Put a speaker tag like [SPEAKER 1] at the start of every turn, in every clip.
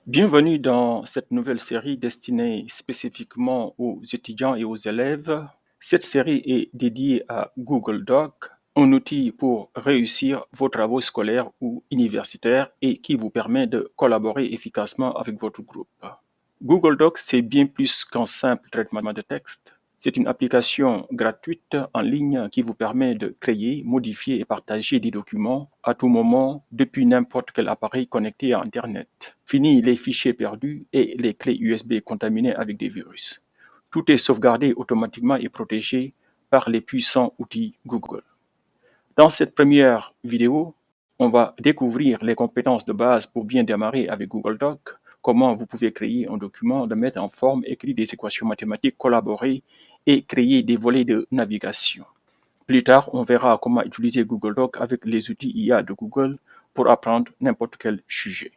[SPEAKER 1] Bienvenue dans cette nouvelle série destinée spécifiquement aux étudiants et aux élèves. Cette série est dédiée à Google Doc, un outil pour réussir vos travaux scolaires ou universitaires et qui vous permet de collaborer efficacement avec votre groupe. Google Doc, c'est bien plus qu'un simple traitement de texte. C'est une application gratuite en ligne qui vous permet de créer, modifier et partager des documents à tout moment depuis n'importe quel appareil connecté à Internet. Fini les fichiers perdus et les clés USB contaminées avec des virus. Tout est sauvegardé automatiquement et protégé par les puissants outils Google. Dans cette première vidéo, on va découvrir les compétences de base pour bien démarrer avec Google Doc, comment vous pouvez créer un document, le mettre en forme, écrire des équations mathématiques, collaborer et créer des volets de navigation. Plus tard, on verra comment utiliser Google Doc avec les outils IA de Google pour apprendre n'importe quel sujet.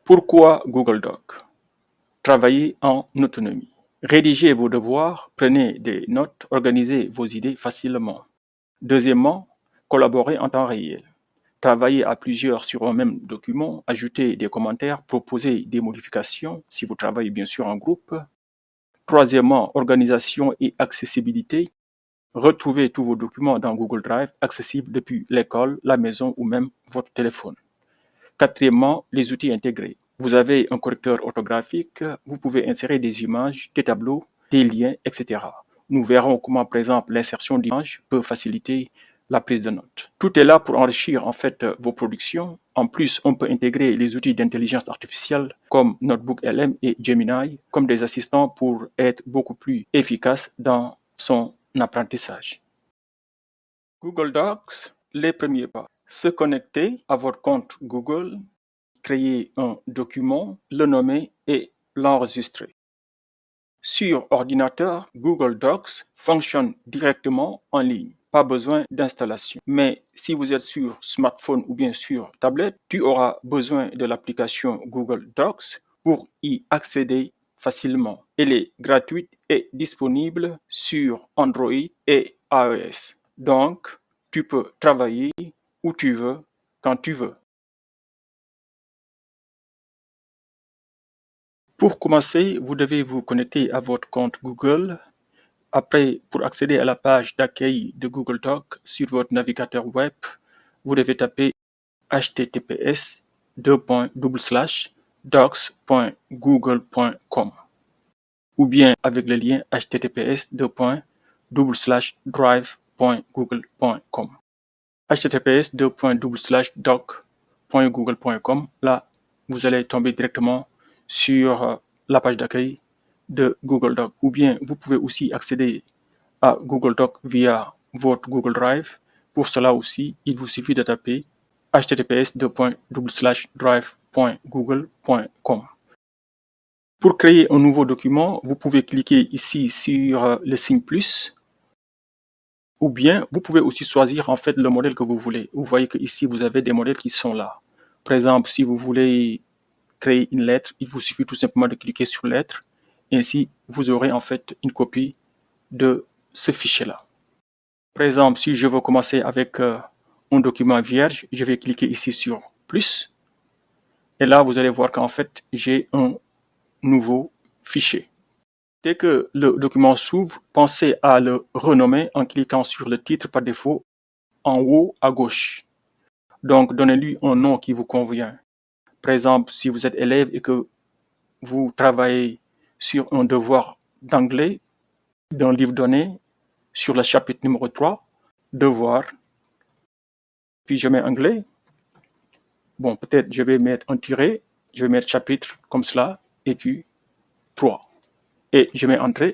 [SPEAKER 1] Pourquoi Google Doc? Travaillez en autonomie. Rédigez vos devoirs, prenez des notes, organisez vos idées facilement. Deuxièmement, collaborer en temps réel. Travailler à plusieurs sur un même document, ajouter des commentaires, proposer des modifications si vous travaillez bien sûr en groupe. Troisièmement, organisation et accessibilité. Retrouvez tous vos documents dans Google Drive, accessibles depuis l'école, la maison ou même votre téléphone. Quatrièmement, les outils intégrés. Vous avez un correcteur orthographique, vous pouvez insérer des images, des tableaux, des liens, etc. Nous verrons comment, par exemple, l'insertion d'images peut faciliter la prise de notes. Tout est là pour enrichir en fait vos productions. En plus, on peut intégrer les outils d'intelligence artificielle comme Notebook LM et Gemini comme des assistants pour être beaucoup plus efficace dans son apprentissage. Google Docs, les premiers pas. Se connecter à votre compte Google, créer un document, le nommer et l'enregistrer. Sur ordinateur, Google Docs fonctionne directement en ligne. Pas besoin d'installation. Mais si vous êtes sur smartphone ou bien sur tablette, tu auras besoin de l'application Google Docs pour y accéder facilement. Elle est gratuite et disponible sur Android et iOS. Donc, tu peux travailler où tu veux, quand tu veux. Pour commencer, vous devez vous connecter à votre compte Google. Après, pour accéder à la page d'accueil de Google Docs sur votre navigateur web, vous devez taper https://docs.google.com ou bien avec le lien https://drive.google.com. https://doc.google.com. Là, vous allez tomber directement sur la page d'accueil de Google Doc. Ou bien, vous pouvez aussi accéder à Google Doc via votre Google Drive. Pour cela aussi, il vous suffit de taper https://drive.google.com. Pour créer un nouveau document, vous pouvez cliquer ici sur le signe plus. Ou bien, vous pouvez aussi choisir en fait le modèle que vous voulez. Vous voyez que ici vous avez des modèles qui sont là. Par exemple, si vous voulez créer une lettre, il vous suffit tout simplement de cliquer sur lettre. Ainsi, vous aurez en fait une copie de ce fichier-là. Par exemple, si je veux commencer avec un document vierge, je vais cliquer ici sur plus. Et là, vous allez voir qu'en fait, j'ai un nouveau fichier. Dès que le document s'ouvre, pensez à le renommer en cliquant sur le titre par défaut en haut à gauche. Donc, donnez-lui un nom qui vous convient. Par exemple, si vous êtes élève et que vous travaillez sur un devoir d'anglais d'un livre donné, sur le chapitre numéro 3, devoir, puis je mets anglais. Bon, peut-être je vais mettre un tiret, je vais mettre chapitre comme cela, et puis 3. Et je mets entrée.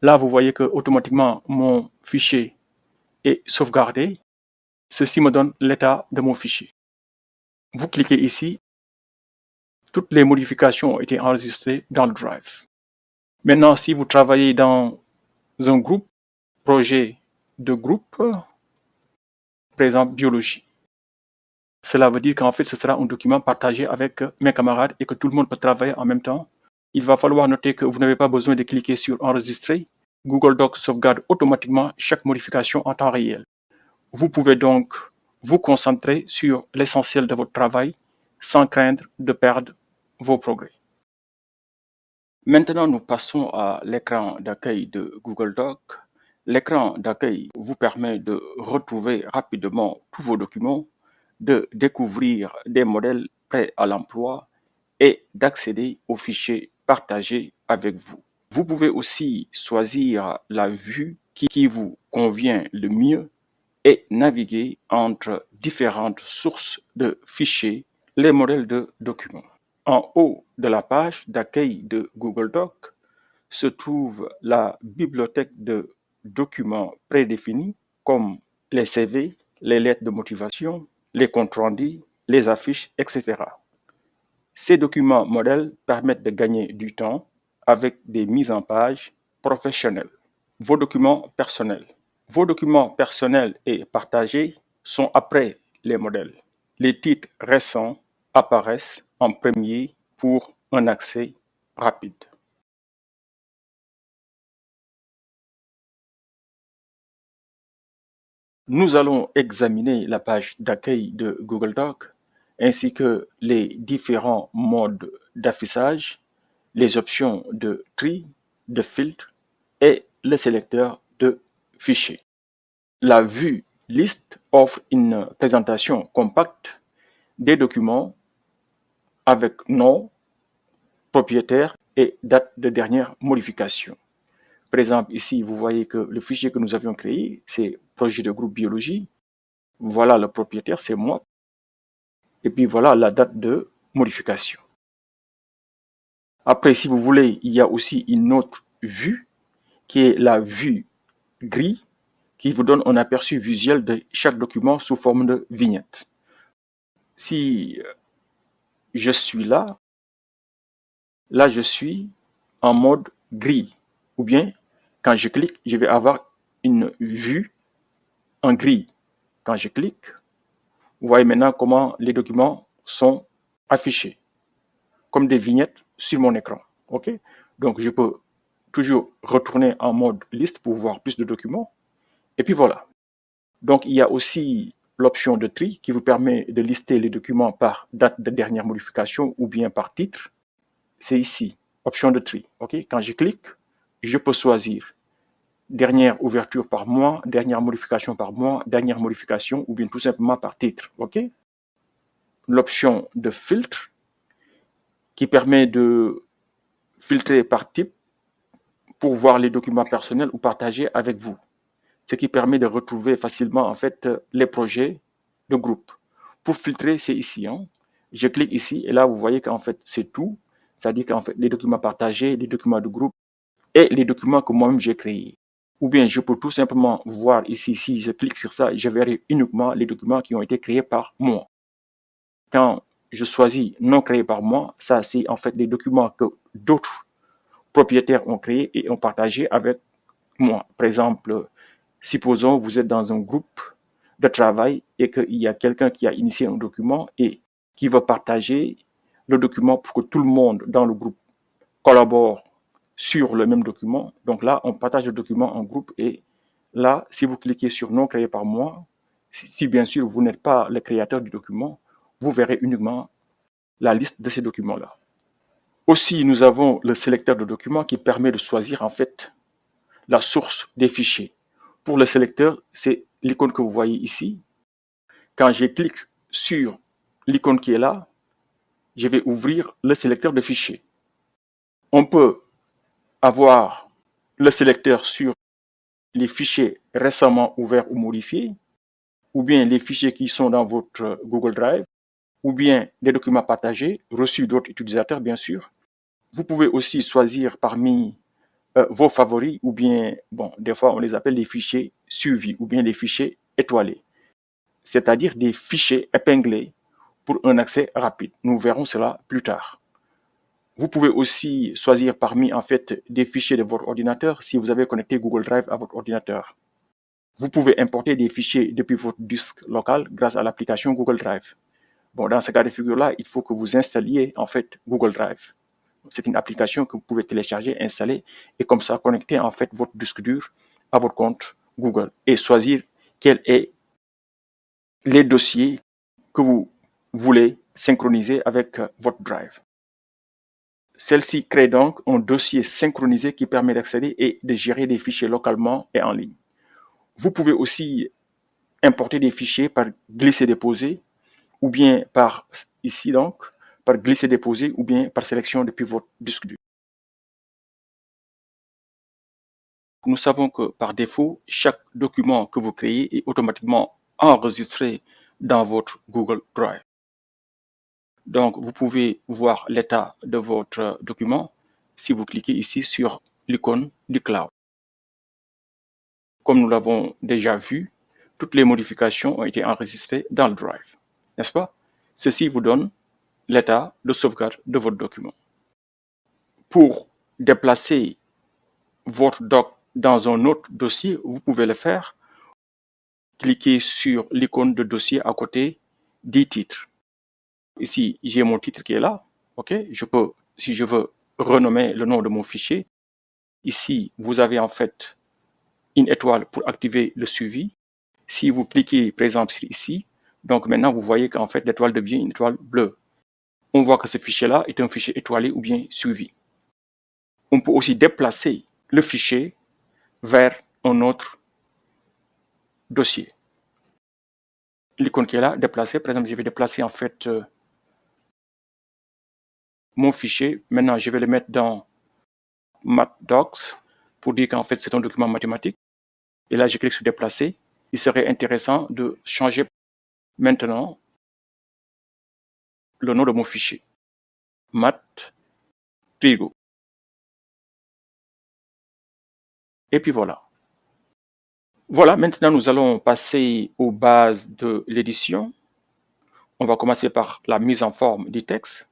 [SPEAKER 1] Là, vous voyez que automatiquement mon fichier est sauvegardé. Ceci me donne l'état de mon fichier. Vous cliquez ici. Toutes les modifications ont été enregistrées dans le Drive. Maintenant, si vous travaillez dans un groupe, projet de groupe, par exemple biologie, cela veut dire qu'en fait, ce sera un document partagé avec mes camarades et que tout le monde peut travailler en même temps. Il va falloir noter que vous n'avez pas besoin de cliquer sur enregistrer. Google Docs sauvegarde automatiquement chaque modification en temps réel. Vous pouvez donc vous concentrer sur l'essentiel de votre travail sans craindre de perdre vos progrès. Maintenant, nous passons à l'écran d'accueil de Google Doc. L'écran d'accueil vous permet de retrouver rapidement tous vos documents, de découvrir des modèles prêts à l'emploi et d'accéder aux fichiers partagés avec vous. Vous pouvez aussi choisir la vue qui vous convient le mieux et naviguer entre différentes sources de fichiers, les modèles de documents. En haut de la page d'accueil de Google Doc se trouve la bibliothèque de documents prédéfinis comme les CV, les lettres de motivation, les comptes rendus, les affiches, etc. Ces documents modèles permettent de gagner du temps avec des mises en page professionnelles. Vos documents personnels. Vos documents personnels et partagés sont après les modèles. Les titres récents apparaissent en premier pour un accès rapide. Nous allons examiner la page d'accueil de Google Doc ainsi que les différents modes d'affichage, les options de tri, de filtre et le sélecteur de fichiers. La vue liste offre une présentation compacte des documents avec nom, propriétaire et date de dernière modification. Par exemple, ici, vous voyez que le fichier que nous avions créé, c'est projet de groupe biologie. Voilà le propriétaire, c'est moi. Et puis voilà la date de modification. Après, si vous voulez, il y a aussi une autre vue qui est la vue gris qui vous donne un aperçu visuel de chaque document sous forme de vignette. Si je suis là je suis en mode gris. Ou bien, quand je clique, je vais avoir une vue en gris. Quand je clique, vous voyez maintenant comment les documents sont affichés, comme des vignettes sur mon écran. Ok? Donc, je peux toujours retourner en mode liste pour voir plus de documents. Et puis voilà. Donc, il y a aussi l'option de tri qui vous permet de lister les documents par date de dernière modification ou bien par titre. C'est ici, option de tri. Ok? Quand je clique, je peux choisir dernière ouverture par mois, dernière modification par mois, dernière modification ou bien tout simplement par titre. Ok? L'option de filtre qui permet de filtrer par type pour voir les documents personnels ou partagés avec vous. Ce qui permet de retrouver facilement en fait les projets de groupe. Pour filtrer, c'est ici. Je clique ici et là vous voyez qu'en fait c'est tout. C'est-à-dire qu'en fait les documents partagés, les documents de groupe et les documents que moi-même j'ai créés. Ou bien je peux tout simplement voir ici, si je clique sur ça, je verrai uniquement les documents qui ont été créés par moi. Quand je choisis non créé par moi, ça c'est en fait les documents que d'autres propriétaires ont créés et ont partagé avec moi. Par exemple, supposons vous êtes dans un groupe de travail et qu'il y a quelqu'un qui a initié un document et qui va partager le document pour que tout le monde dans le groupe collabore sur le même document. Donc là, on partage le document en groupe et là, si vous cliquez sur non créé par moi, si bien sûr vous n'êtes pas le créateur du document, vous verrez uniquement la liste de ces documents-là. Aussi, nous avons le sélecteur de documents qui permet de choisir en fait la source des fichiers. Pour le sélecteur, c'est l'icône que vous voyez ici. Quand je clique sur l'icône qui est là, je vais ouvrir le sélecteur de fichiers. On peut avoir le sélecteur sur les fichiers récemment ouverts ou modifiés, ou bien les fichiers qui sont dans votre Google Drive, ou bien des documents partagés, reçus d'autres utilisateurs, bien sûr. Vous pouvez aussi choisir parmi vos favoris, ou bien, bon, des fois on les appelle les fichiers suivis, ou bien les fichiers étoilés, c'est-à-dire des fichiers épinglés pour un accès rapide. Nous verrons cela plus tard. Vous pouvez aussi choisir parmi en fait des fichiers de votre ordinateur si vous avez connecté Google Drive à votre ordinateur. Vous pouvez importer des fichiers depuis votre disque local grâce à l'application Google Drive. Bon, dans ce cas de figure-là, il faut que vous installiez en fait Google Drive. C'est une application que vous pouvez télécharger, installer et comme ça connecter en fait votre disque dur à votre compte Google et choisir quels sont les dossiers que vous voulez synchroniser avec votre Drive. Celle-ci crée donc un dossier synchronisé qui permet d'accéder et de gérer des fichiers localement et en ligne. Vous pouvez aussi importer des fichiers par glisser-déposer ou bien par ici donc, par glisser-déposer ou bien par sélection depuis votre disque dur. Nous savons que par défaut, chaque document que vous créez est automatiquement enregistré dans votre Google Drive. Donc, vous pouvez voir l'état de votre document si vous cliquez ici sur l'icône du cloud. Comme nous l'avons déjà vu, toutes les modifications ont été enregistrées dans le Drive, n'est-ce pas? Ceci vous donne l'état de sauvegarde de votre document. Pour déplacer votre doc dans un autre dossier, vous pouvez le faire. Cliquez sur l'icône de dossier à côté des titres. Ici, j'ai mon titre qui est là. Ok, je peux, si je veux, renommer le nom de mon fichier. Ici, vous avez en fait une étoile pour activer le suivi. Si vous cliquez, par exemple, ici, donc maintenant, vous voyez qu'en fait, l'étoile devient une étoile bleue. On voit que ce fichier-là est un fichier étoilé ou bien suivi. On peut aussi déplacer le fichier vers un autre dossier. L'icône qui est là, déplacer, par exemple, je vais déplacer en fait mon fichier. Maintenant, je vais le mettre dans MathDocs pour dire qu'en fait, c'est un document mathématique. Et là, je clique sur déplacer. Il serait intéressant de changer maintenant le nom de mon fichier. Math Trigo. Et puis voilà. Voilà, maintenant nous allons passer aux bases de l'édition. On va commencer par la mise en forme du texte.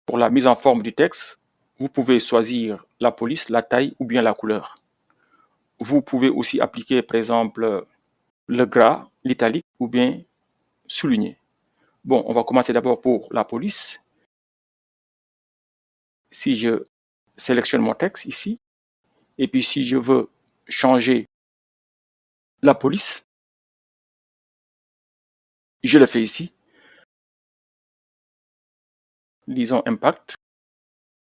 [SPEAKER 1] Pour la mise en forme du texte, vous pouvez choisir la police, la taille ou bien la couleur. Vous pouvez aussi appliquer, par exemple, le gras, l'italique ou bien souligner. Bon, on va commencer d'abord pour la police. Si je sélectionne mon texte ici, et puis si je veux changer la police, je le fais ici. Disons impact.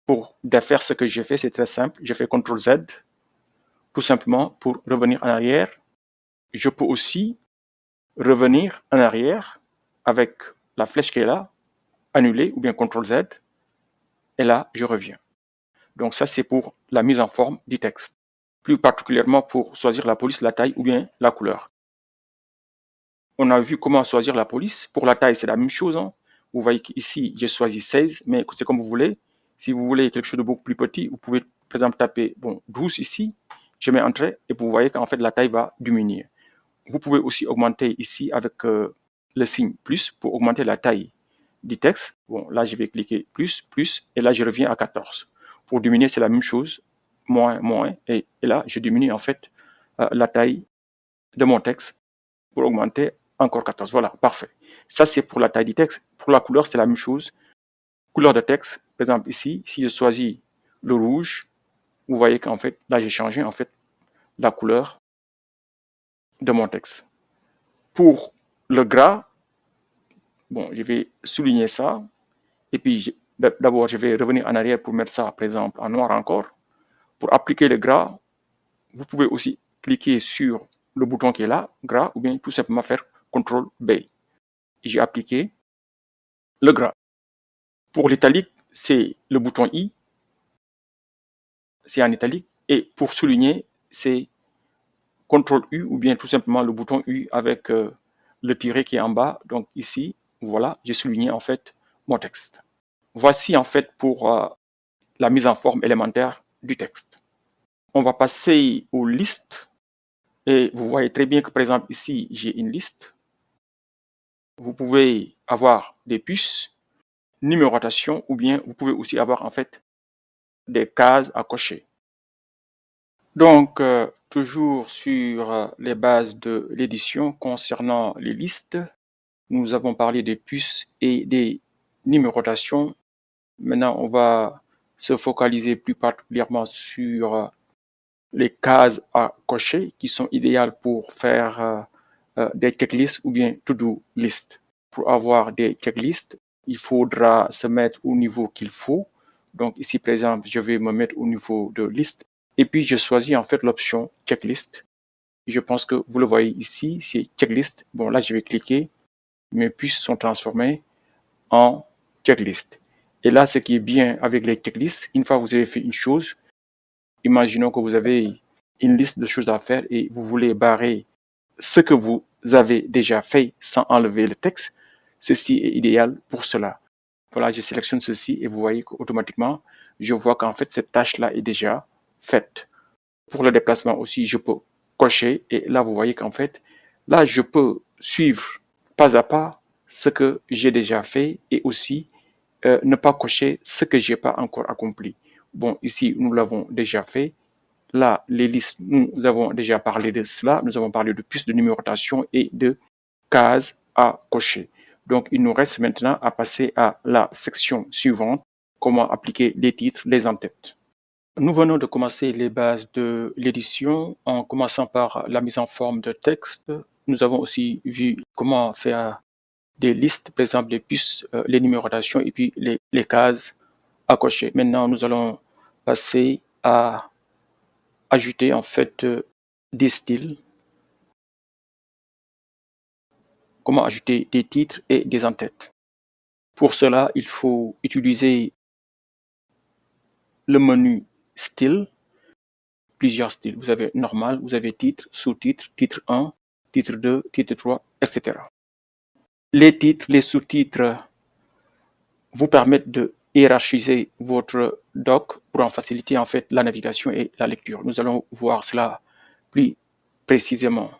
[SPEAKER 1] Pour défaire ce que j'ai fait, c'est très simple. Je fais CTRL Z, tout simplement pour revenir en arrière. Je peux aussi revenir en arrière avec la flèche qui est là, annuler ou bien CTRL Z, et là, je reviens. Donc ça, c'est pour la mise en forme du texte. Plus particulièrement pour choisir la police, la taille ou bien la couleur. On a vu comment choisir la police. Pour la taille, c'est la même chose. Hein. Vous voyez qu'ici, j'ai choisi 16, mais c'est comme vous voulez. Si vous voulez quelque chose de beaucoup plus petit, vous pouvez, par exemple, taper 12 ici. Je mets Entrée et vous voyez qu'en fait, la taille va diminuer. Vous pouvez aussi augmenter ici avec le signe plus pour augmenter la taille du texte. Bon, là, je vais cliquer plus, et là, je reviens à 14. Pour diminuer, c'est la même chose. Moins, et là, je diminue en fait la taille de mon texte pour augmenter encore 14. Voilà, parfait. Ça, c'est pour la taille du texte. Pour la couleur, c'est la même chose. Couleur de texte, par exemple ici, si je choisis le rouge, vous voyez qu'en fait, là, j'ai changé en fait la couleur de mon texte. Pour le gras, bon, je vais souligner ça. Et puis, d'abord, je vais revenir en arrière pour mettre ça, par exemple, en noir encore. Pour appliquer le gras, vous pouvez aussi cliquer sur le bouton qui est là, gras, ou bien tout simplement faire CTRL B. J'ai appliqué le gras. Pour l'italique, c'est le bouton I, c'est en italique. Et pour souligner, c'est CTRL U ou bien tout simplement le bouton U avec le tiret qui est en bas. Donc ici, voilà, j'ai souligné en fait mon texte. Voici en fait pour la mise en forme élémentaire du texte. On va passer aux listes. Et vous voyez très bien que par exemple ici, j'ai une liste. Vous pouvez avoir des puces, numérotation, ou bien vous pouvez aussi avoir en fait des cases à cocher. Donc, toujours sur les bases de l'édition concernant les listes, nous avons parlé des puces et des numérotations. Maintenant, on va se focaliser plus particulièrement sur les cases à cocher qui sont idéales pour faire des checklists ou bien to-do list. Pour avoir des checklists, il faudra se mettre au niveau qu'il faut. Donc ici, par exemple, je vais me mettre au niveau de liste et puis je choisis en fait l'option checklist. Je pense que vous le voyez ici, c'est checklist. Bon, là, je vais cliquer. Mes puces sont transformées en checklist. Et là, ce qui est bien avec les checklists, une fois que vous avez fait une chose, imaginons que vous avez une liste de choses à faire et vous voulez barrer ce que vous avez déjà fait sans enlever le texte. Ceci est idéal pour cela. Voilà, je sélectionne ceci et vous voyez qu'automatiquement, je vois qu'en fait, cette tâche-là est déjà faite. Pour le déplacement aussi, je peux cocher et là, vous voyez qu'en fait, là, je peux suivre pas à pas ce que j'ai déjà fait et aussi ne pas cocher ce que j'ai pas encore accompli. Bon, ici, nous l'avons déjà fait. Là, les listes, nous avons déjà parlé de cela. Nous avons parlé de plus de numérotation et de cases à cocher. Donc, il nous reste maintenant à passer à la section suivante, comment appliquer les titres, les en-têtes. Nous venons de commencer les bases de l'édition en commençant par la mise en forme de texte. Nous avons aussi vu comment faire des listes, par exemple les puces, les numérotations et puis les cases à cocher. Maintenant, nous allons passer à ajouter en fait des styles. Comment ajouter des titres et des en-têtes. Pour cela, il faut utiliser le menu style, plusieurs styles. Vous avez normal, vous avez titre, sous-titre, titre 1, titre 2, titre 3, etc. Les titres, les sous-titres vous permettent de hiérarchiser votre doc pour en faciliter en fait la navigation et la lecture. Nous allons voir cela plus précisément.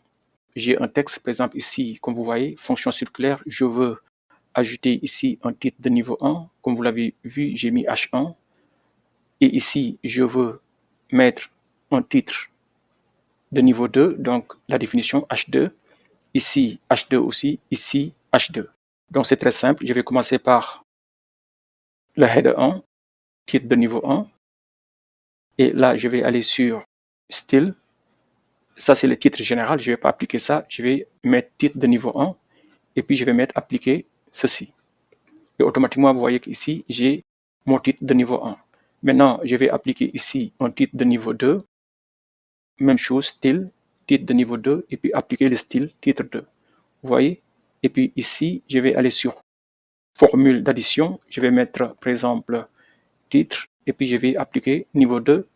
[SPEAKER 1] J'ai un texte, par exemple ici, comme vous voyez, fonction circulaire, je veux ajouter ici un titre de niveau 1. Comme vous l'avez vu, j'ai mis H1. Et ici, je veux mettre un titre de niveau 2, donc la définition H2. Ici, H2 aussi. Ici, H2. Donc, c'est très simple. Je vais commencer par le header 1, titre de niveau 1. Et là, je vais aller sur style. Ça, c'est le titre général. Je ne vais pas appliquer ça. Je vais mettre titre de niveau 1. Et puis, je vais mettre appliquer ceci. Et automatiquement, vous voyez qu'ici, j'ai mon titre de niveau 1. Maintenant, je vais appliquer ici un titre de niveau 2. Même chose, style, titre de niveau 2, et puis appliquer le style, titre 2. Vous voyez? Et puis ici, je vais aller sur formule d'addition. Je vais mettre, par exemple, titre, et puis je vais appliquer niveau 2.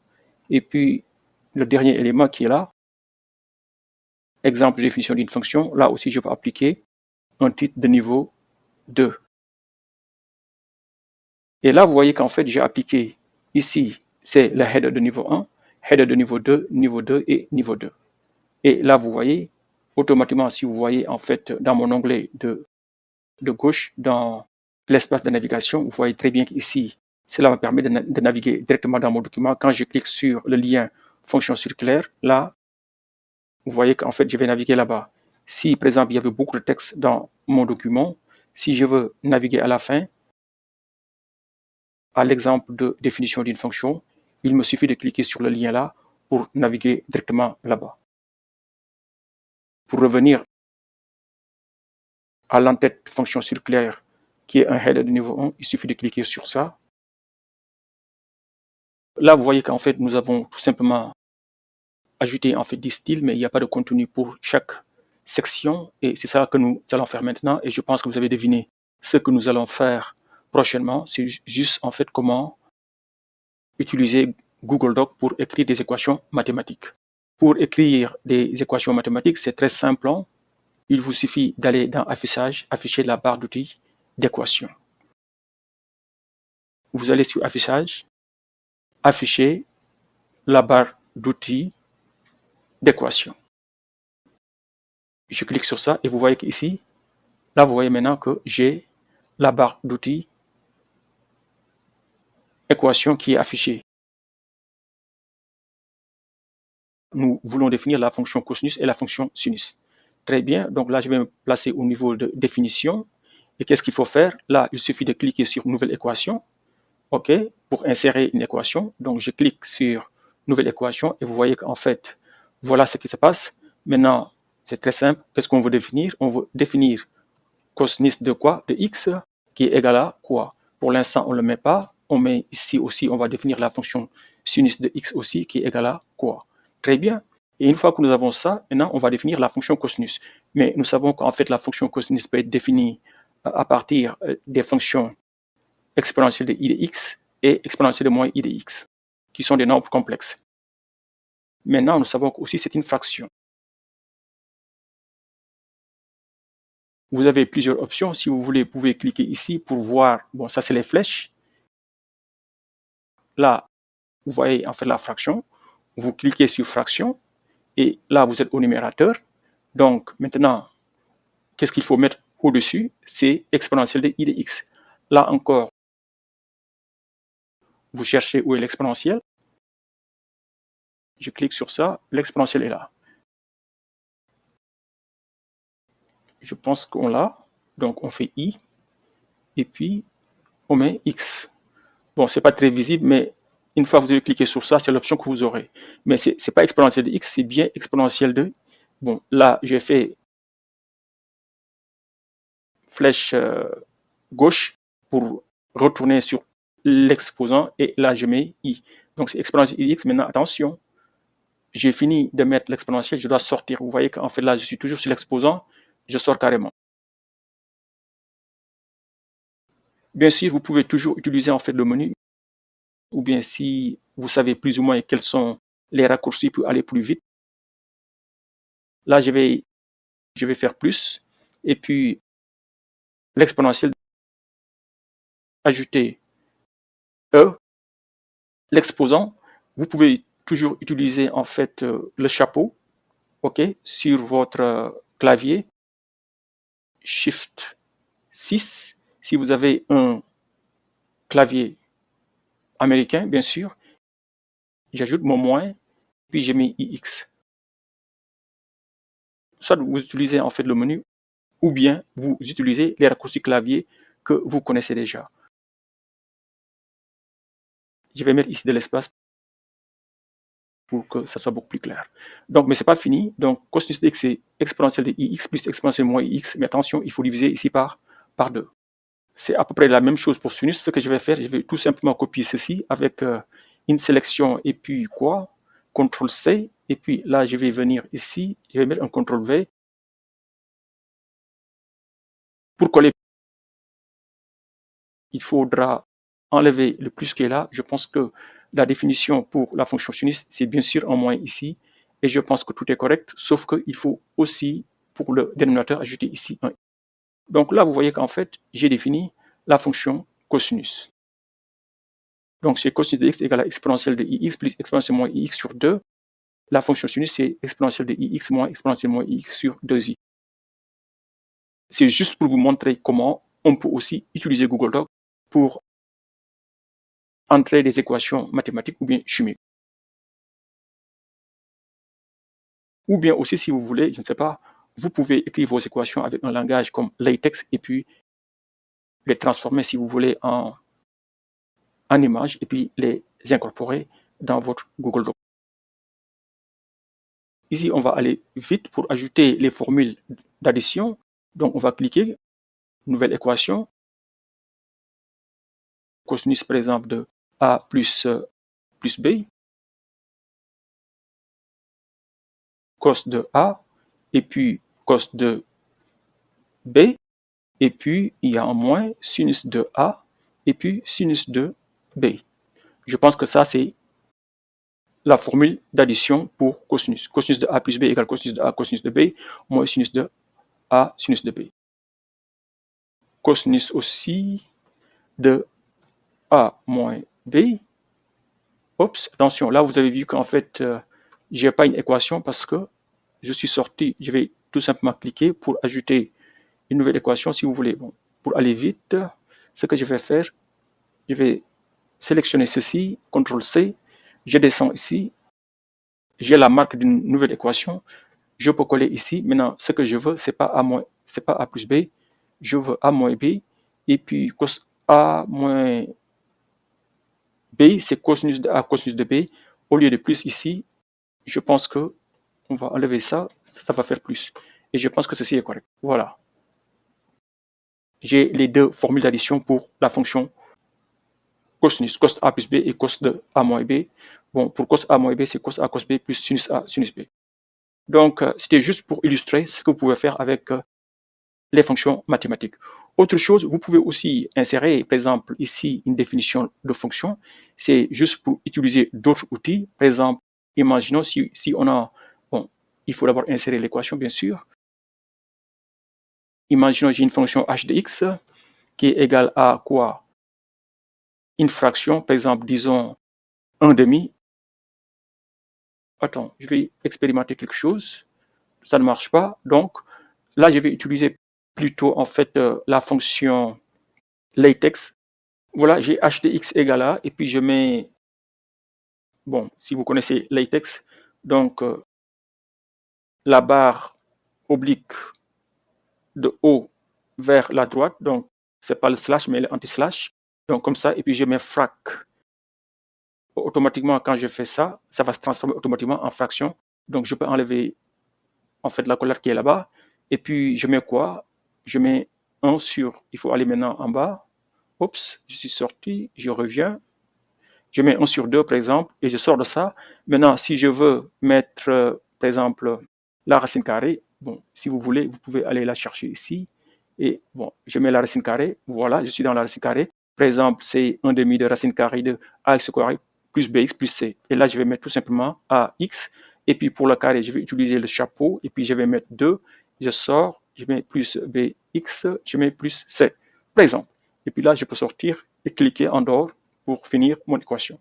[SPEAKER 1] Et puis, le dernier élément qui est là, exemple de définition d'une fonction, là aussi, je peux appliquer un titre de niveau 2. Et là, vous voyez qu'en fait, j'ai appliqué ici, c'est le header de niveau 1, header de niveau 2 et niveau 2. Et là, vous voyez, automatiquement, si vous voyez en fait dans mon onglet de gauche, dans l'espace de navigation, vous voyez très bien qu'ici, cela me permet de naviguer directement dans mon document. Quand je clique sur le lien fonction circulaire, là, vous voyez qu'en fait, je vais naviguer là-bas. Si, par exemple, il y avait beaucoup de texte dans mon document, si je veux naviguer à la fin, à l'exemple de définition d'une fonction, il me suffit de cliquer sur le lien là pour naviguer directement là-bas. Pour revenir à l'entête fonction circulaire qui est un header de niveau 1, il suffit de cliquer sur ça. Là, vous voyez qu'en fait, nous avons tout simplement ajouté en fait des styles, mais il n'y a pas de contenu pour chaque section. Et c'est ça que nous allons faire maintenant. Et je pense que vous avez deviné ce que nous allons faire prochainement. C'est juste en fait comment utiliser Google Doc pour écrire des équations mathématiques. Pour écrire des équations mathématiques, c'est très simple. Il vous suffit d'aller dans Affichage, afficher la barre d'outils d'équation. Vous allez sur Affichage, afficher la barre d'outils d'équation. Je clique sur ça et vous voyez qu'ici, là vous voyez maintenant que j'ai la barre d'outils équation qui est affichée. Nous voulons définir la fonction cosinus et la fonction sinus. Très bien, donc là je vais me placer au niveau de définition. Et qu'est-ce qu'il faut faire? Là, il suffit de cliquer sur nouvelle équation, OK, pour insérer une équation. Donc je clique sur nouvelle équation et vous voyez qu'en fait, voilà ce qui se passe. Maintenant, c'est très simple. Qu'est-ce qu'on veut définir? On veut définir cosinus de quoi? De x qui est égal à quoi? Pour l'instant, on ne le met pas. on met ici aussi, on va définir la fonction sinus de x aussi qui est égale à quoi? Très bien. Et une fois que nous avons ça, maintenant, on va définir la fonction cosinus. Mais nous savons qu'en fait, la fonction cosinus peut être définie à partir des fonctions exponentielles de i de x et exponentielles de moins i de x, qui sont des nombres complexes. Maintenant, nous savons aussi que c'est une fraction. Vous avez plusieurs options. Si vous voulez, vous pouvez cliquer ici pour voir. Bon, ça, c'est les flèches. Là, vous voyez en fait la fraction. Vous cliquez sur fraction. Et là, vous êtes au numérateur. Donc, maintenant, qu'est-ce qu'il faut mettre au-dessus? C'est exponentielle de i de x. Là encore, vous cherchez où est l'exponentielle. Je clique sur ça. L'exponentielle est là. Je pense qu'on l'a. Donc, on fait i. Et puis, on met x. Bon, c'est pas très visible, mais une fois que vous avez cliqué sur ça, c'est l'option que vous aurez. Mais c'est pas exponentielle de x, c'est bien exponentielle de. Bon, là, j'ai fait flèche gauche pour retourner sur l'exposant et là, je mets i. Donc, c'est exponentielle de x. Maintenant, attention, j'ai fini de mettre l'exponentielle, je dois sortir. Vous voyez qu'en fait, là, je suis toujours sur l'exposant, je sors carrément. Bien sûr, vous pouvez toujours utiliser en fait le menu, ou bien si vous savez plus ou moins quels sont les raccourcis pour aller plus vite. Là, je vais faire plus, et puis l'exponentielle, ajouter e, l'exposant. Vous pouvez toujours utiliser en fait le chapeau, ok, sur votre clavier, Shift 6, si vous avez un clavier américain, bien sûr. J'ajoute mon moins, puis j'ai mis ix. Soit vous utilisez en fait le menu, ou bien vous utilisez les raccourcis clavier que vous connaissez déjà. Je vais mettre ici de l'espace pour que ça soit beaucoup plus clair. Donc, mais c'est pas fini. Donc, cosinus de x, c'est exponentielle de ix plus exponentielle de moins ix. Mais attention, il faut diviser ici par 2. C'est à peu près la même chose pour sinus. Ce que je vais faire, je vais tout simplement copier ceci avec une sélection et puis quoi? CTRL-C. Et puis là, je vais venir ici, je vais mettre un CTRL-V pour coller. Il faudra enlever le plus qui est là. Je pense que la définition pour la fonction sinus, c'est bien sûr en moins ici. Et je pense que tout est correct, sauf qu'il faut aussi, pour le dénominateur, ajouter ici un. Donc là, vous voyez qu'en fait, j'ai défini la fonction cosinus. Donc, c'est cosinus de x égale à exponentielle de ix plus exponentielle moins ix sur 2. La fonction sinus, c'est exponentielle de ix moins exponentielle moins ix sur 2i. C'est juste pour vous montrer comment on peut aussi utiliser Google Docs pour entrer des équations mathématiques ou bien chimiques. Ou bien aussi, si vous voulez, je ne sais pas, vous pouvez écrire vos équations avec un langage comme LaTeX et puis les transformer, si vous voulez, en images et puis les incorporer dans votre Google Docs. Ici, on va aller vite pour ajouter les formules d'addition. Donc, on va cliquer, nouvelle équation, cosinus par exemple de A plus B, cos de A, et puis cos de B, et puis il y a en moins sinus de A, et puis sinus de B. Je pense que ça, c'est la formule d'addition pour cosinus. Cosinus de A plus B égale cosinus de A, cosinus de B, moins sinus de A, sinus de B. Cosinus aussi de A moins B. Oups, attention, là vous avez vu qu'en fait, je n'ai pas une équation parce que je suis sorti. Je vais tout simplement cliquer pour ajouter une nouvelle équation si vous voulez. Bon, pour aller vite, ce que je vais faire, je vais sélectionner ceci, CTRL-C, je descends ici, j'ai la marque d'une nouvelle équation, je peux coller ici. Maintenant, ce que je veux, c'est pas A plus B, je veux A moins B, et puis cos A moins B, c'est cosinus de A, cosinus de B. Au lieu de plus ici, je pense que on va enlever ça, ça va faire plus. Et je pense que ceci est correct. Voilà. J'ai les deux formules d'addition pour la fonction cosinus, cos A plus B et cos de A moins B. Bon, pour cos A moins B, c'est cos A cos B plus sinus A sinus B. Donc, c'était juste pour illustrer ce que vous pouvez faire avec les fonctions mathématiques. Autre chose, vous pouvez aussi insérer, par exemple, ici, une définition de fonction. C'est juste pour utiliser d'autres outils. Par exemple, imaginons si on a, bon, il faut d'abord insérer l'équation, bien sûr. Imaginons j'ai une fonction h de x qui est égale à quoi? Une fraction, par exemple, disons 1 demi. Attends, je vais expérimenter quelque chose. Ça ne marche pas. Donc, là, je vais utiliser plutôt, en fait, la fonction latex. Voilà, j'ai h de x égale à, et puis je mets, bon, si vous connaissez latex, donc la barre oblique de haut vers la droite, donc c'est pas le slash, mais le anti-slash. Donc comme ça, et puis je mets frac. Automatiquement, quand je fais ça, ça va se transformer automatiquement en fraction. Donc je peux enlever, en fait, la colère qui est là-bas. Et puis je mets quoi? Je mets 1 sur, il faut aller maintenant en bas. Oups, je suis sorti, je reviens. Je mets 1 sur 2, par exemple, et je sors de ça. Maintenant, si je veux mettre, par exemple, la racine carrée, bon, si vous voulez, vous pouvez aller la chercher ici. Et bon, je mets la racine carrée. Voilà, je suis dans la racine carrée. Par exemple, c'est 1 demi de racine carrée de ax carré plus bx plus c. Et là, je vais mettre tout simplement ax. Et puis, pour le carré, je vais utiliser le chapeau. Et puis, je vais mettre 2. Je sors, je mets plus bx, je mets plus c, par exemple. Et puis là, je peux sortir et cliquer en dehors pour finir mon équation.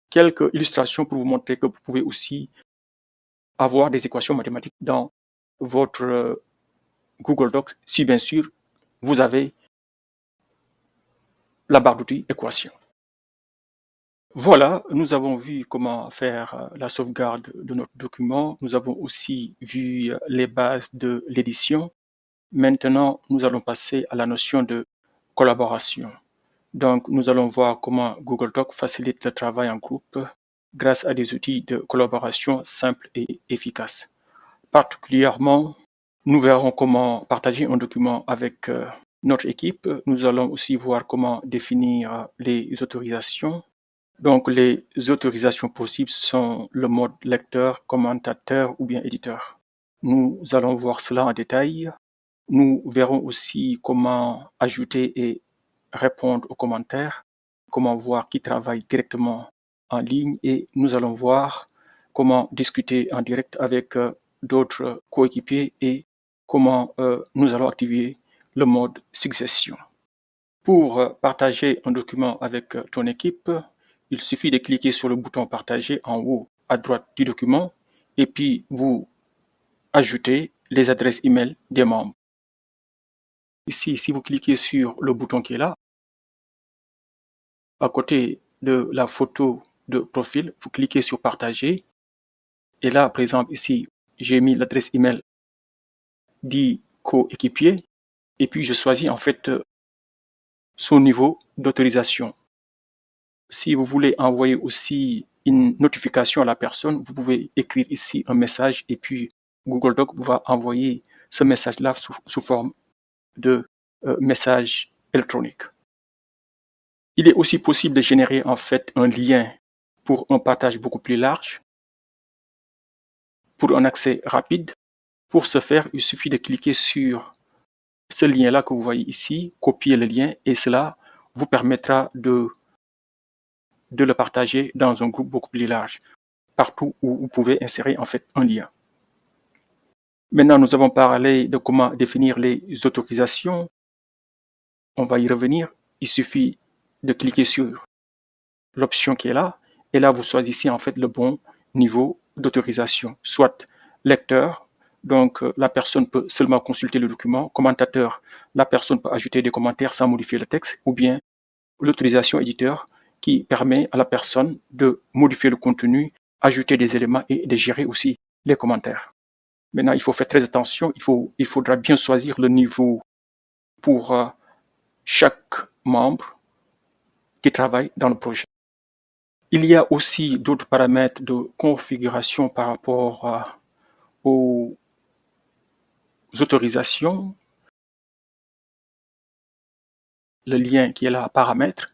[SPEAKER 1] Quelques illustrations pour vous montrer que vous pouvez aussi avoir des équations mathématiques dans votre Google Docs, si bien sûr vous avez la barre d'outils équation. Voilà, nous avons vu comment faire la sauvegarde de notre document. Nous avons aussi vu les bases de l'édition. Maintenant, nous allons passer à la notion de collaboration. Donc, nous allons voir comment Google Docs facilite le travail en groupe grâce à des outils de collaboration simples et efficaces. Particulièrement, nous verrons comment partager un document avec notre équipe. Nous allons aussi voir comment définir les autorisations. Donc, les autorisations possibles sont le mode lecteur, commentateur ou bien éditeur. Nous allons voir cela en détail. Nous verrons aussi comment ajouter et répondre aux commentaires, comment voir qui travaille directement en ligne et nous allons voir comment discuter en direct avec d'autres coéquipiers et comment nous allons activer le mode succession. Pour partager un document avec ton équipe, il suffit de cliquer sur le bouton partager en haut à droite du document et puis vous ajoutez les adresses email des membres. Ici, si vous cliquez sur le bouton qui est là, à côté de la photo de profil, vous cliquez sur partager. Et là, par exemple, ici, j'ai mis l'adresse email du coéquipier et puis je choisis en fait son niveau d'autorisation. Si vous voulez envoyer aussi une notification à la personne, vous pouvez écrire ici un message et puis Google Doc va envoyer ce message-là sous forme de message électronique. Il est aussi possible de générer en fait un lien pour un partage beaucoup plus large, pour un accès rapide. Pour ce faire, il suffit de cliquer sur ce lien-là que vous voyez ici, copier le lien et cela vous permettra de le partager dans un groupe beaucoup plus large, partout où vous pouvez insérer en fait un lien. Maintenant, nous avons parlé de comment définir les autorisations. On va y revenir. Il suffit de cliquer sur l'option qui est là et là, vous choisissez en fait le bon niveau d'autorisation, soit lecteur, donc la personne peut seulement consulter le document, commentateur, la personne peut ajouter des commentaires sans modifier le texte, ou bien l'autorisation éditeur qui permet à la personne de modifier le contenu, ajouter des éléments et de gérer aussi les commentaires. Maintenant, il faut faire très attention, il faudra bien choisir le niveau pour chaque membre qui travaille dans le projet. Il y a aussi d'autres paramètres de configuration par rapport aux autorisations. Le lien qui est là, paramètres.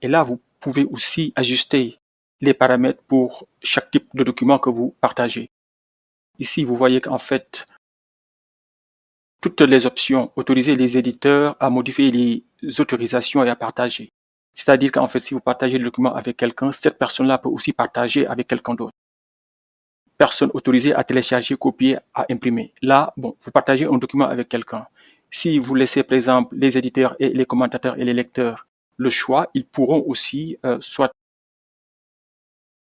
[SPEAKER 1] Et là, vous pouvez aussi ajuster les paramètres pour chaque type de document que vous partagez. Ici, vous voyez qu'en fait, toutes les options autorisent les éditeurs à modifier les autorisations et à partager. C'est-à-dire qu'en fait, si vous partagez le document avec quelqu'un, cette personne-là peut aussi partager avec quelqu'un d'autre. Personne autorisée à télécharger, copier, à imprimer. Là, bon, vous partagez un document avec quelqu'un. Si vous laissez, par exemple, les éditeurs et les commentateurs et les lecteurs le choix, ils pourront aussi soit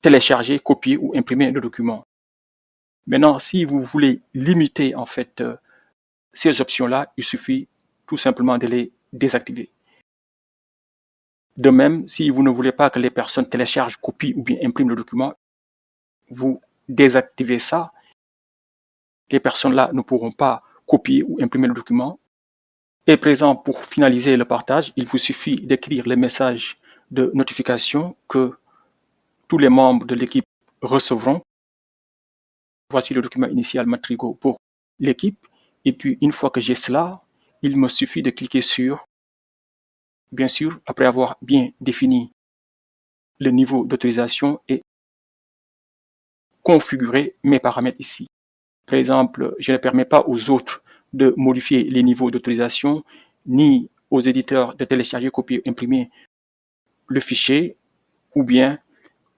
[SPEAKER 1] télécharger, copier ou imprimer le document. Maintenant, si vous voulez limiter en fait ces options-là, il suffit tout simplement de les désactiver. De même, si vous ne voulez pas que les personnes téléchargent, copient ou bien impriment le document, vous désactivez ça. Les personnes-là ne pourront pas copier ou imprimer le document. Et présent, pour finaliser le partage, il vous suffit d'écrire les messages de notification que tous les membres de l'équipe recevront. Voici le document initial Matrigo pour l'équipe. Et puis, une fois que j'ai cela, il me suffit de cliquer sur, bien sûr, après avoir bien défini le niveau d'autorisation et configurer mes paramètres ici. Par exemple, je ne permets pas aux autres de modifier les niveaux d'autorisation, ni aux éditeurs de télécharger, copier, imprimer le fichier, ou bien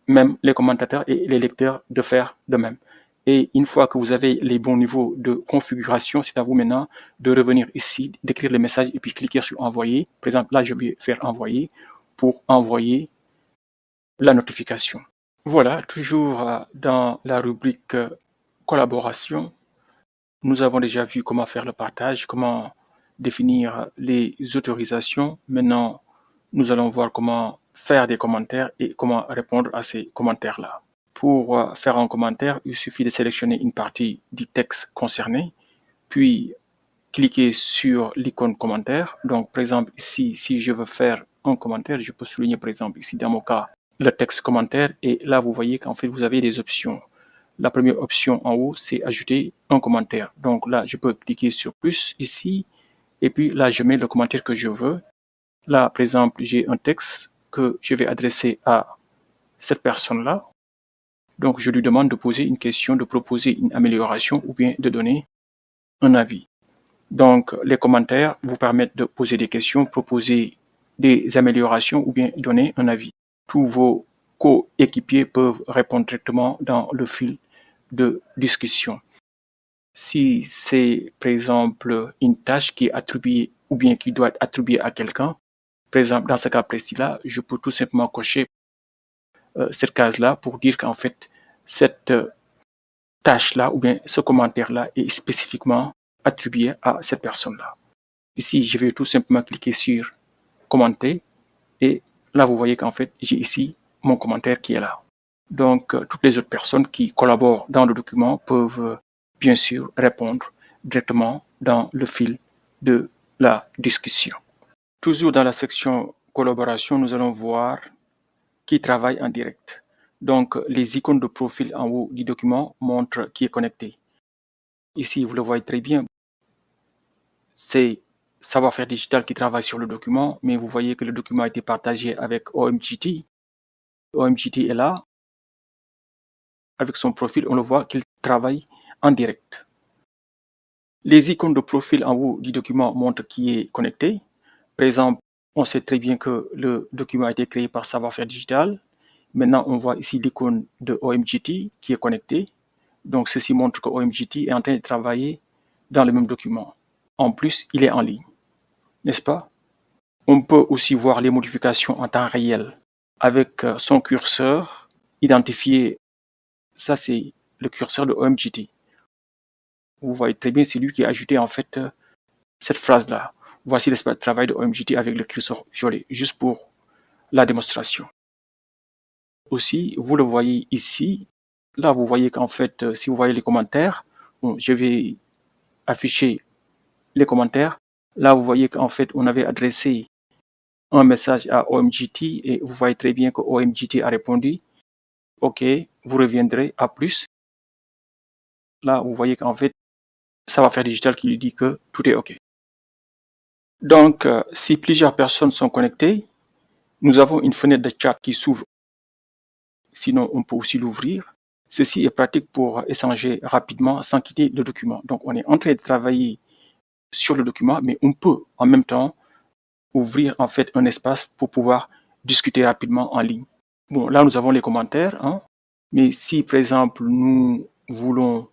[SPEAKER 1] même les commentateurs et les lecteurs de faire de même. Et une fois que vous avez les bons niveaux de configuration, c'est à vous maintenant de revenir ici, d'écrire le message et puis cliquer sur envoyer. Par exemple, là, je vais faire envoyer pour envoyer la notification. Voilà, toujours dans la rubrique collaboration, nous avons déjà vu comment faire le partage, comment définir les autorisations. Maintenant, nous allons voir comment faire des commentaires et comment répondre à ces commentaires-là. Pour faire un commentaire, il suffit de sélectionner une partie du texte concerné, puis cliquer sur l'icône commentaire. Donc, par exemple, ici, si je veux faire un commentaire, je peux souligner, par exemple, ici, dans mon cas, le texte commentaire. Et là, vous voyez qu'en fait, vous avez des options. La première option en haut, c'est ajouter un commentaire. Donc là, je peux cliquer sur plus ici. Et puis là, je mets le commentaire que je veux. Là, par exemple, j'ai un texte que je vais adresser à cette personne-là. Donc, je lui demande de poser une question, de proposer une amélioration ou bien de donner un avis. Donc, les commentaires vous permettent de poser des questions, proposer des améliorations ou bien donner un avis. Tous vos coéquipiers peuvent répondre directement dans le fil de discussion. Si c'est, par exemple, une tâche qui est attribuée ou bien qui doit être attribuée à quelqu'un, par exemple, dans ce cas précis-là, je peux tout simplement cocher cette case-là pour dire qu'en fait, cette tâche-là ou bien ce commentaire-là est spécifiquement attribué à cette personne-là. Ici, je vais tout simplement cliquer sur commenter et là, vous voyez qu'en fait, j'ai ici mon commentaire qui est là. Donc, toutes les autres personnes qui collaborent dans le document peuvent bien sûr répondre directement dans le fil de la discussion. Toujours dans la section collaboration, nous allons voir qui travaille en direct. Donc, les icônes de profil en haut du document montrent qui est connecté. Ici, vous le voyez très bien, c'est Savoir-faire digital qui travaille sur le document, mais vous voyez que le document a été partagé avec OMGT. OMGT est là. Avec son profil, on le voit qu'il travaille en direct. Les icônes de profil en haut du document montrent qui est connecté. Par exemple, on sait très bien que le document a été créé par Savoir-faire digital. Maintenant, on voit ici l'icône de OMGT qui est connectée. Donc, ceci montre que OMGT est en train de travailler dans le même document. En plus, il est en ligne, n'est-ce pas? On peut aussi voir les modifications en temps réel avec son curseur identifié. Ça, c'est le curseur de OMGT. Vous voyez très bien, c'est lui qui a ajouté en fait cette phrase-là. Voici l'espace de travail de OMGT avec le curseur violet, juste pour la démonstration. Aussi, vous le voyez ici. Là, vous voyez qu'en fait, si vous voyez les commentaires, bon, je vais afficher les commentaires. Là, vous voyez qu'en fait, on avait adressé un message à OMGT et vous voyez très bien que OMGT a répondu « Ok, vous reviendrez à plus ». Là, vous voyez qu'en fait, Savoir-faire digital qui lui dit que tout est OK. Donc, si plusieurs personnes sont connectées, Nous avons une fenêtre de chat qui s'ouvre, sinon on peut aussi l'ouvrir. Ceci est pratique pour échanger rapidement sans quitter le document. Donc on est en train de travailler sur le document, mais on peut en même temps ouvrir en fait un espace pour pouvoir discuter rapidement en ligne. Bon, là nous avons les commentaires, hein, mais si par exemple nous voulons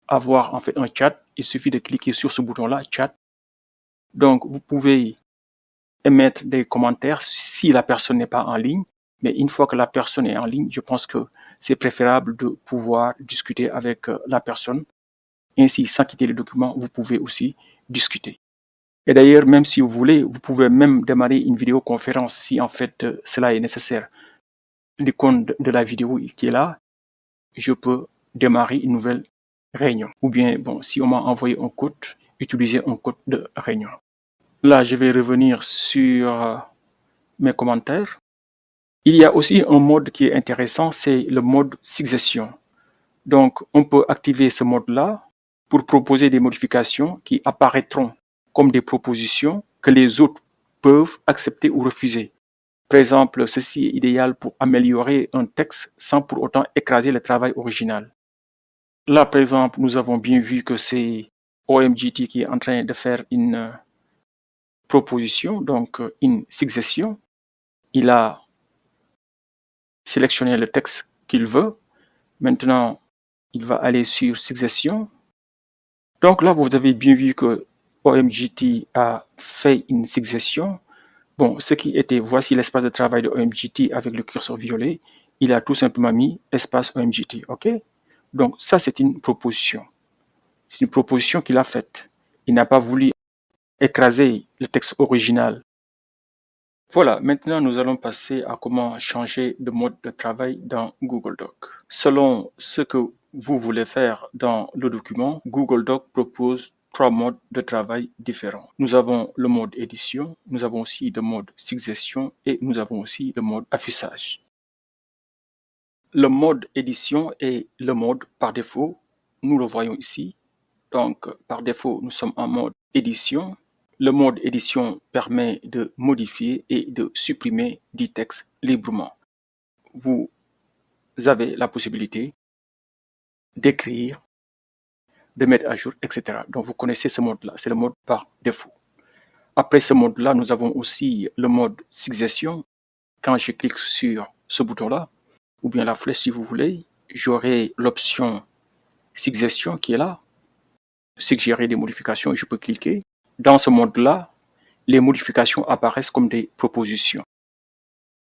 [SPEAKER 1] avoir en fait un chat, il suffit de cliquer sur ce bouton-là, chat. Donc vous pouvez émettre des commentaires si la personne n'est pas en ligne, mais une fois que la personne est en ligne, je pense que c'est préférable de pouvoir discuter avec la personne. Ainsi, sans quitter le document, vous pouvez aussi discuter. Et d'ailleurs, même si vous voulez, vous pouvez même démarrer une vidéoconférence si en fait cela est nécessaire. L'icône de la vidéo qui est là, je peux démarrer une nouvelle réunion. Ou bien, bon, si on m'a envoyé un code, utiliser un code de réunion. Là, je vais revenir sur mes commentaires. Il y a aussi un mode qui est intéressant, c'est le mode suggestion. Donc, on peut activer ce mode-là pour proposer des modifications qui apparaîtront comme des propositions que les autres peuvent accepter ou refuser. Par exemple, ceci est idéal pour améliorer un texte sans pour autant écraser le travail original. Là, par exemple, nous avons bien vu que c'est OMGT qui est en train de faire une proposition, donc une suggestion. Il a sélectionné le texte qu'il veut. Maintenant, il va aller sur suggestion. Donc là, vous avez bien vu que OMGT a fait une suggestion. Bon, ce qui était, voici l'espace de travail de OMGT avec le curseur violet. Il a tout simplement mis espace OMGT, ok? Donc ça, c'est une proposition. C'est une proposition qu'il a faite. Il n'a pas voulu écraser le texte original. Voilà, maintenant nous allons passer à comment changer de mode de travail dans Google Doc. Selon ce que vous voulez faire dans le document, Google Doc propose 3 modes de travail différents. Nous avons le mode édition, nous avons aussi le mode suggestion et nous avons aussi le mode affichage. Le mode édition est le mode par défaut. Nous le voyons ici. Donc, par défaut, nous sommes en mode édition. Le mode édition permet de modifier et de supprimer du texte librement. Vous avez la possibilité d'écrire, de mettre à jour, etc. Donc, vous connaissez ce mode-là. C'est le mode par défaut. Après ce mode-là, nous avons aussi le mode suggestion. Quand je clique sur ce bouton-là, ou bien la flèche si vous voulez, j'aurai l'option suggestion qui est là. Suggérer des modifications, je peux cliquer. Dans ce mode-là, les modifications apparaissent comme des propositions.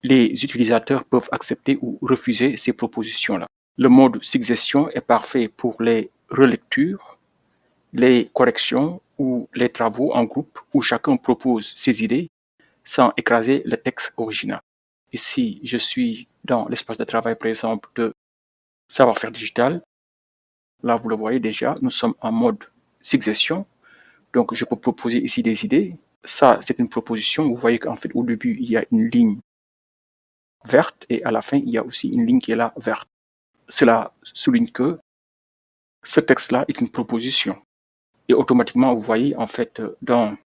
[SPEAKER 1] Les utilisateurs peuvent accepter ou refuser ces propositions-là. Le mode suggestion est parfait pour les relectures, les corrections ou les travaux en groupe où chacun propose ses idées sans écraser le texte original. Ici, je suis dans l'espace de travail, par exemple, de savoir-faire digital. Là, vous le voyez déjà, nous sommes en mode suggestion. Donc, je peux proposer ici des idées. Ça, c'est une proposition. Vous voyez qu'en fait, au début, il y a une ligne verte et à la fin, il y a aussi une ligne qui est là verte. Cela souligne que ce texte-là est une proposition. Et automatiquement, vous voyez, en fait, dans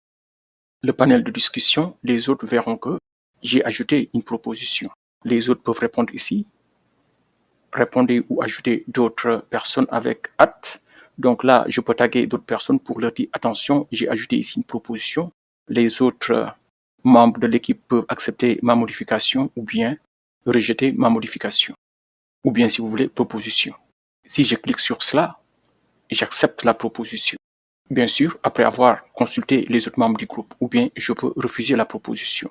[SPEAKER 1] le panel de discussion, les autres verront que j'ai ajouté une proposition. Les autres peuvent répondre ici. Répondez ou ajouter d'autres personnes avec hâte. Donc là, je peux taguer d'autres personnes pour leur dire attention, j'ai ajouté ici une proposition. Les autres membres de l'équipe peuvent accepter ma modification ou bien rejeter ma modification. Ou bien, si vous voulez, proposition. Si je clique sur cela, j'accepte la proposition. Bien sûr, après avoir consulté les autres membres du groupe, ou bien je peux refuser la proposition.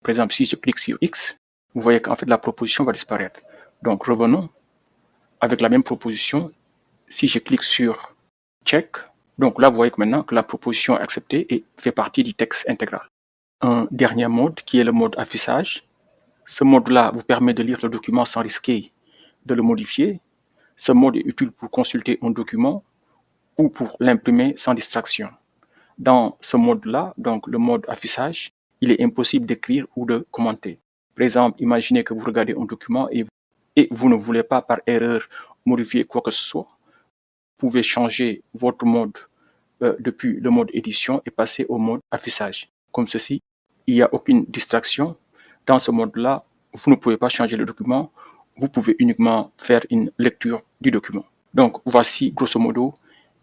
[SPEAKER 1] Par exemple, si je clique sur X, vous voyez qu'en fait la proposition va disparaître. Donc revenons avec la même proposition. Si je clique sur check, donc là vous voyez que maintenant que la proposition est acceptée et fait partie du texte intégral. Un dernier mode qui est le mode affichage. Ce mode-là vous permet de lire le document sans risquer de le modifier. Ce mode est utile pour consulter un document ou pour l'imprimer sans distraction. Dans ce mode-là, donc le mode affichage, il est impossible d'écrire ou de commenter. Par exemple, imaginez que vous regardez un document et vous ne voulez pas par erreur modifier quoi que ce soit. Vous pouvez changer votre mode depuis le mode édition et passer au mode affichage, comme ceci. il n'y a aucune distraction. Dans ce mode-là, vous ne pouvez pas changer le document, vous pouvez uniquement faire une lecture du document. Donc, voici grosso modo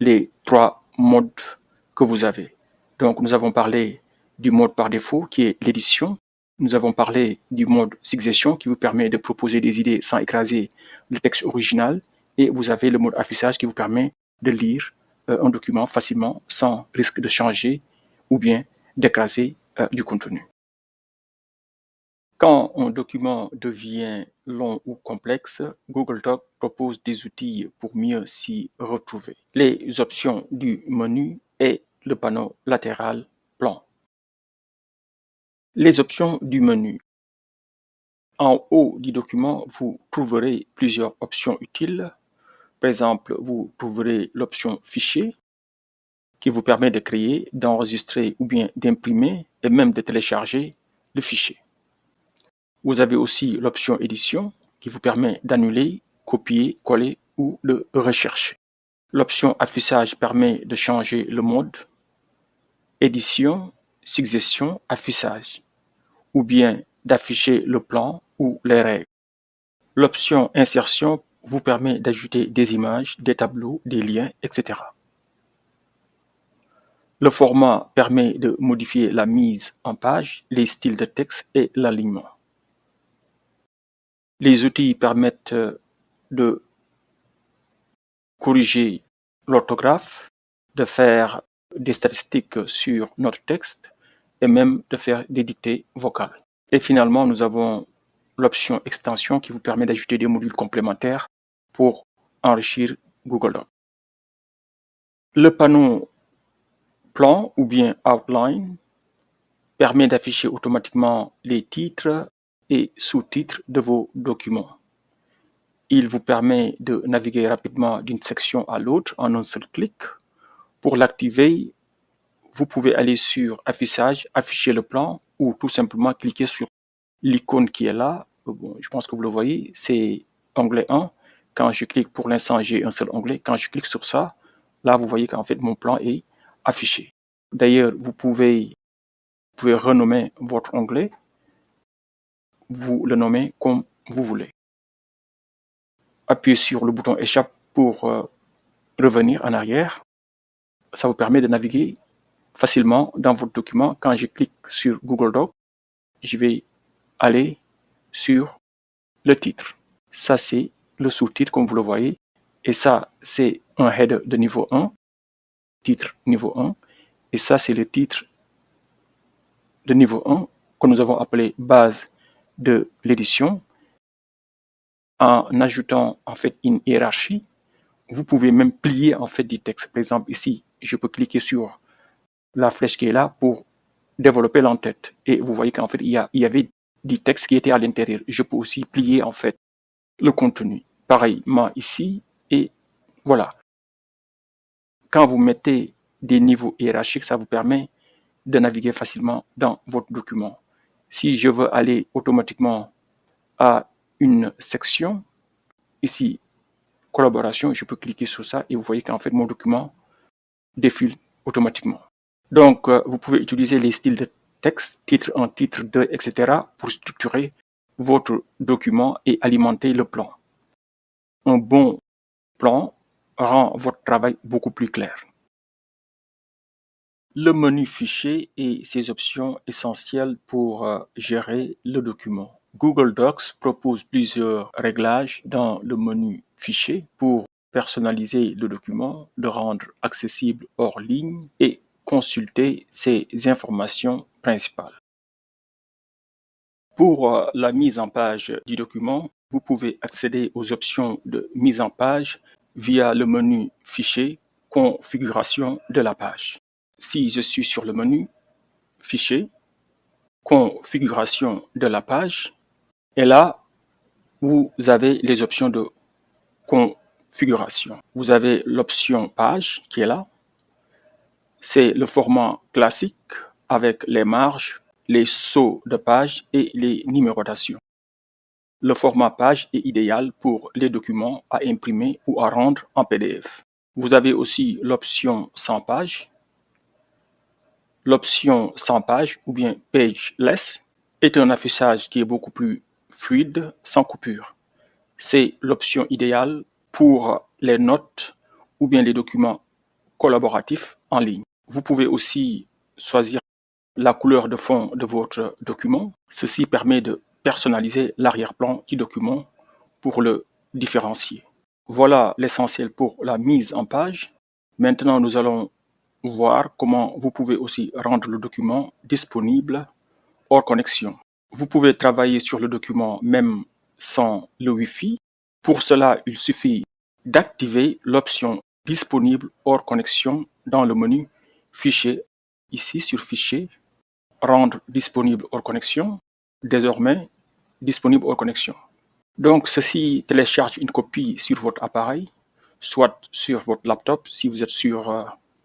[SPEAKER 1] les 3 modes que vous avez. Donc, nous avons parlé du mode par défaut qui est l'édition. Nous avons parlé du mode succession qui vous permet de proposer des idées sans écraser le texte original. Et vous avez le mode affichage qui vous permet de lire un document facilement sans risque de changer ou bien d'écraser du contenu. Quand un document devient long ou complexe, Google Docs propose des outils pour mieux s'y retrouver. Les options du menu et le panneau latéral plan. Les options du menu. En haut du document, vous trouverez plusieurs options utiles. Par exemple, vous trouverez l'option Fichier qui vous permet de créer, d'enregistrer ou bien d'imprimer et même de télécharger le fichier. Vous avez aussi l'option Édition qui vous permet d'annuler, copier, coller ou de rechercher. L'option Affichage permet de changer le mode Édition, Succession, Affichage ou bien d'afficher le plan ou les règles. L'option Insertion vous permet d'ajouter des images, des tableaux, des liens, etc. Le format permet de modifier la mise en page, les styles de texte et l'alignement. Les outils permettent de corriger l'orthographe, de faire des statistiques sur notre texte et même de faire des dictées vocales. Et finalement, nous avons l'option extension qui vous permet d'ajouter des modules complémentaires pour enrichir Google Docs. Le panneau plan ou bien outline permet d'afficher automatiquement les titres et sous-titres de vos documents. Il vous permet de naviguer rapidement d'une section à l'autre en un seul clic. Pour l'activer, vous pouvez aller sur Affichage, afficher le plan ou tout simplement cliquer sur l'icône qui est là. Bon, je pense que vous le voyez, c'est onglet 1. Quand je clique, pour l'instant, j'ai un seul onglet. Quand je clique sur ça, là, vous voyez qu'en fait, mon plan est affiché. D'ailleurs, vous pouvez renommer votre onglet. Vous le nommez comme vous voulez. Appuyez sur le bouton Échappe pour revenir en arrière. Ça vous permet de naviguer facilement dans votre document. Quand je clique sur Google Docs, je vais aller sur le titre. Ça, c'est le sous-titre, comme vous le voyez. Et ça, c'est un header de niveau 1, titre niveau 1. Et ça, c'est le titre de niveau 1 que nous avons appelé base de l'édition. En ajoutant en fait une hiérarchie, vous pouvez même plier en fait du texte. Par exemple, ici, je peux cliquer sur la flèche qui est là pour développer l'entête. Et vous voyez qu'en fait, il y avait du texte qui était à l'intérieur. Je peux aussi plier en fait le contenu. Pareillement ici, et voilà. Quand vous mettez des niveaux hiérarchiques, ça vous permet de naviguer facilement dans votre document. Si je veux aller automatiquement à une section, ici, collaboration, je peux cliquer sur ça et vous voyez qu'en fait, mon document défile automatiquement. Donc, vous pouvez utiliser les styles de texte, titre 1, titre 2, etc. pour structurer votre document et alimenter le plan. Un bon plan rend votre travail beaucoup plus clair. Le menu fichier et ses options essentielles pour gérer le document. Google Docs propose plusieurs réglages dans le menu fichier pour personnaliser le document, le rendre accessible hors ligne et consulter ses informations principales. Pour la mise en page du document, vous pouvez accéder aux options de mise en page via le menu Fichier, Configuration de la page. Si je suis sur le menu Fichier, Configuration de la page, et là, vous avez les options de configuration. Vous avez l'option page qui est là. C'est le format classique avec les marges, les sauts de page et les numérotations. Le format page est idéal pour les documents à imprimer ou à rendre en PDF. Vous avez aussi l'option sans page L'option sans page ou bien pageless est un affichage qui est beaucoup plus fluide, sans coupure. C'est l'option idéale pour les notes ou bien les documents collaboratifs en ligne. Vous pouvez aussi choisir la couleur de fond de votre document. Ceci permet de personnaliser l'arrière-plan du document pour le différencier. Voilà l'essentiel pour la mise en page. Maintenant, nous allons voir comment vous pouvez aussi rendre le document disponible hors connexion. Vous pouvez travailler sur le document même sans le Wi-Fi. Pour cela, il suffit d'activer l'option disponible hors connexion dans le menu Fichier. Ici sur Fichier, rendre disponible hors connexion. Désormais, disponible hors connexion. Donc, ceci télécharge une copie sur votre appareil, soit sur votre laptop si vous êtes sur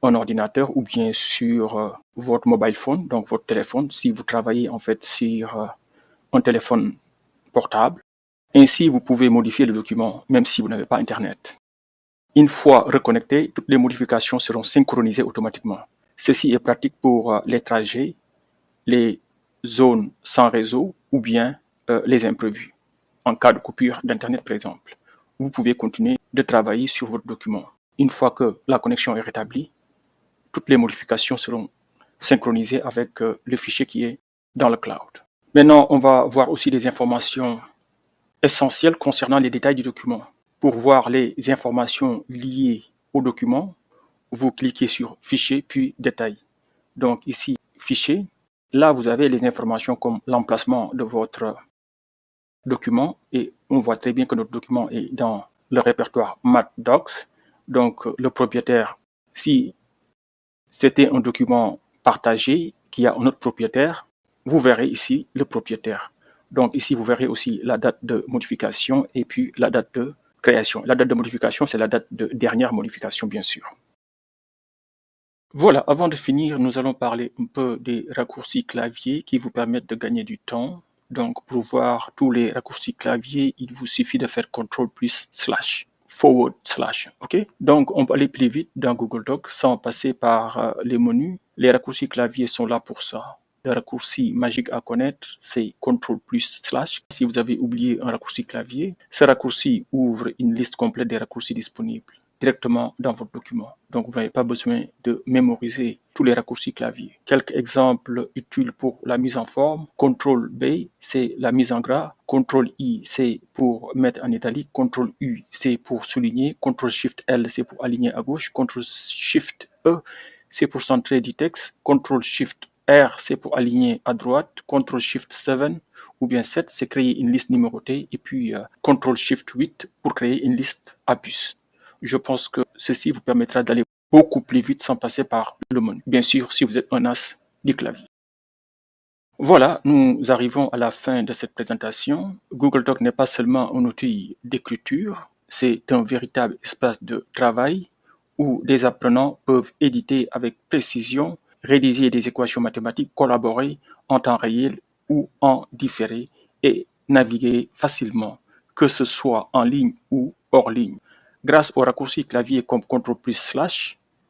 [SPEAKER 1] un ordinateur ou bien sur votre mobile phone, donc votre téléphone, si vous travaillez en fait sur un téléphone portable. Ainsi, vous pouvez modifier le document même si vous n'avez pas Internet. Une fois reconnecté, toutes les modifications seront synchronisées automatiquement. Ceci est pratique pour les trajets, les zones sans réseau ou bien les imprévus. En cas de coupure d'Internet, par exemple, vous pouvez continuer de travailler sur votre document. Une fois que la connexion est rétablie, toutes les modifications seront synchronisées avec le fichier qui est dans le cloud. Maintenant, on va voir aussi des informations essentielles concernant les détails du document. Pour voir les informations liées au document, vous cliquez sur Fichier puis Détails. Donc ici, Fichier. Là, vous avez les informations comme l'emplacement de votre document et on voit très bien que notre document est dans le répertoire Math Docs. Donc, le propriétaire, si c'était un document partagé qui a un autre propriétaire, vous verrez ici le propriétaire. Donc ici, vous verrez aussi la date de modification et puis la date de création. La date de modification, c'est la date de dernière modification, bien sûr. Voilà, avant de finir, nous allons parler un peu des raccourcis clavier qui vous permettent de gagner du temps. Donc, pour voir tous les raccourcis clavier, il vous suffit de faire CTRL plus //, ok? Donc, on peut aller plus vite dans Google Docs sans passer par les menus. Les raccourcis clavier sont là pour ça. Le raccourci magique à connaître, c'est CTRL plus /. Si vous avez oublié un raccourci clavier, ce raccourci ouvre une liste complète des raccourcis disponibles directement dans votre document. Donc, vous n'avez pas besoin de mémoriser tous les raccourcis clavier. Quelques exemples utiles pour la mise en forme. CTRL B, c'est la mise en gras. CTRL I, c'est pour mettre en italique. CTRL U, c'est pour souligner. CTRL SHIFT L, c'est pour aligner à gauche. CTRL SHIFT E, c'est pour centrer du texte. CTRL SHIFT R, c'est pour aligner à droite. CTRL SHIFT 7 ou bien 7, c'est créer une liste numérotée. Et puis CTRL SHIFT 8 pour créer une liste à puce. Je pense que ceci vous permettra d'aller beaucoup plus vite sans passer par le menu. Bien sûr, si vous êtes un as du clavier. Voilà, nous arrivons à la fin de cette présentation. Google Docs n'est pas seulement un outil d'écriture, c'est un véritable espace de travail où des apprenants peuvent éditer avec précision, rédiger des équations mathématiques, collaborer en temps réel ou en différé et naviguer facilement, que ce soit en ligne ou hors ligne. Grâce au raccourci clavier comme CTRL+/,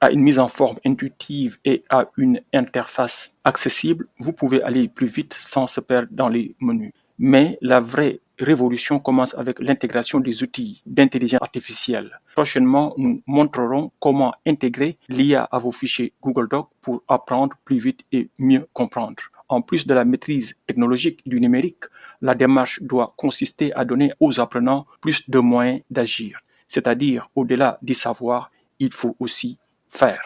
[SPEAKER 1] à une mise en forme intuitive et à une interface accessible, vous pouvez aller plus vite sans se perdre dans les menus. Mais la vraie révolution commence avec l'intégration des outils d'intelligence artificielle. Prochainement, nous montrerons comment intégrer l'IA à vos fichiers Google Docs pour apprendre plus vite et mieux comprendre. En plus de la maîtrise technologique du numérique, la démarche doit consister à donner aux apprenants plus de moyens d'agir. C'est-à-dire, au-delà du savoir, il faut aussi faire.